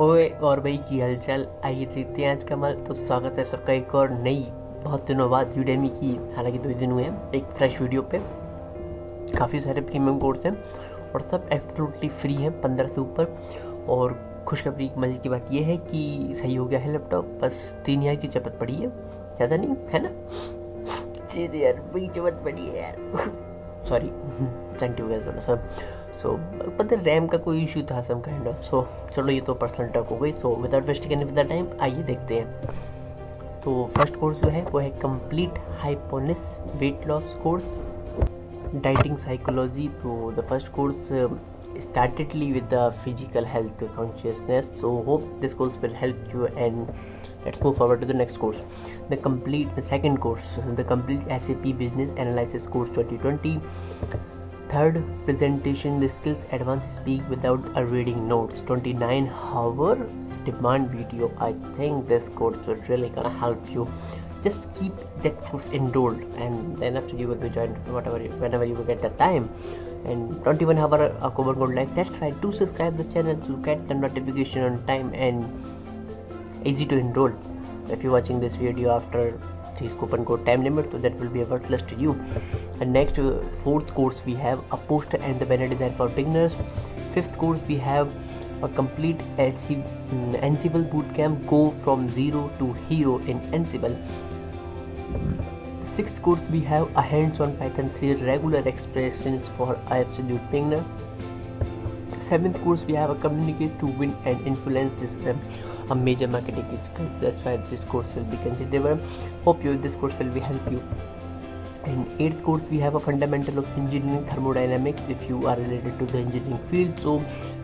ओए और भाई की हलचल, आइए देखते हैं आज का हमारा। तो स्वागत है सबका एक और नई, बहुत दिनों बाद यूडेमी की, हालांकि 2 दिन हुए हैं, एक फ्रेश वीडियो पे। काफ़ी सारे प्रीमियम कोर्स हैं और सब एब्सोल्युटली फ्री हैं, 15 से ऊपर। और खुशखबरी मजे की बात यह है कि सही हो गया है लैपटॉप, बस 3000 की जरूरत पड़ी है, ज़्यादा नहीं है ना। चीज़ यार वही जरूरत पड़ी है यार सॉरी थैंक यू थोड़ा सा। सो पता रैम का कोई इशू था सम काइंड ऑफ। सो चलो ये तो पर्सनल टॉक हो गई। So without wasting any with the time आइए देखते हैं। तो फर्स्ट कोर्स जो है वो है complete hypnosis weight loss course, dieting psychology. तो the first course startedly with the physical health consciousness, so hope this course will help you. And let's move forward to the next course, the second course, the complete SAP business analysis course 2020. Third presentation, the skills advanced speak without a reading notes, 29 hours demand video. I think this course will really gonna help you. Just keep that course enrolled, and then after you will be joined whenever you will get the time. And 21 hour coupon code like that's right. Do subscribe the channel to get the notification on time, and easy to enroll. If you're watching this video after this coupon code time limit, so that will be worthless to you. And next, fourth course we have a poster and the banner design for beginners. Fifth course we have a complete Ansible bootcamp, go from zero to hero in Ansible. Sixth course we have a hands-on Python 3 regular expressions for absolute beginner. Seventh course we have a communicate to win and influence. This a major marketing skills. That's why this course will be considered. Hope this course will be help you. And eighth course we have a fundamental of engineering thermodynamics if you are related to the engineering field. So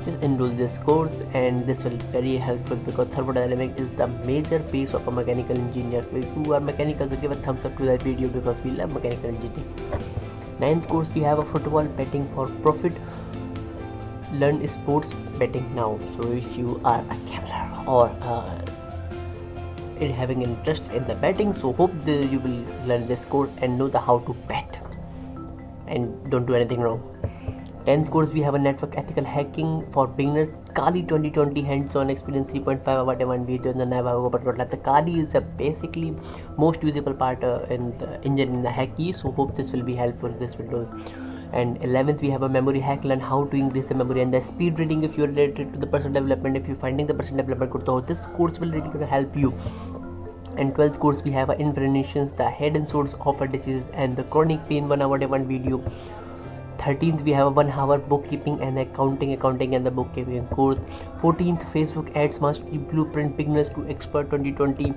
just enroll this course, and this will be very helpful because thermodynamics is the major base of a mechanical engineer. So if you are mechanical, so give a thumbs up to that video because we love mechanical engineering. Ninth course we have a football betting for profit. Learn sports betting now. So if you are a gambler or having interest in the betting, so hope you will learn this course and know the how to bet and don't do anything wrong. 10th course we have a network ethical hacking for beginners, Kali 2020 hands-on experience 3.5 hour demand video. The Kali is a basically most usable part in the engine in the hacky, so hope this will be helpful. This will do. And 11th we have a memory hack, learn how to increase the memory and the speed reading if you are related to the personal development. If you're finding the personal development good, so this course will really gonna help you. And 12th course we have a inflammation, the head and source of a disease and the chronic pain 1 hour demand video. 13th we have a 1 hour bookkeeping and accounting and the bookkeeping course. 14th Facebook ads mastery blueprint beginners to expert 2020.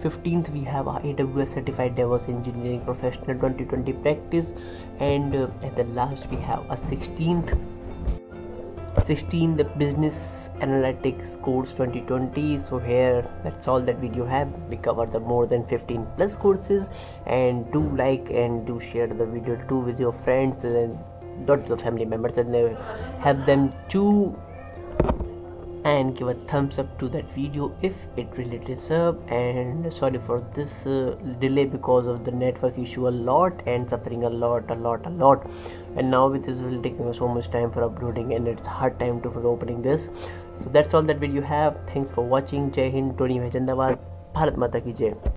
15th we have a AWS certified DevOps engineering professional 2020 practice. And at the last we have a 16 the business analytics course 2020. So here that's all that video have. We covered the more than 15 plus courses, and do like and do share the video too with your friends and not the family members, and help them to, and give a thumbs up to that video if it really deserves. And sorry for this delay because of the network issue a lot, and suffering a lot. And now with this will take so much time for uploading, and it's hard time for opening this. So that's all that video have. Thanks for watching. Jai Hind, Tony Jandawad, Bharat Mata ki Jai.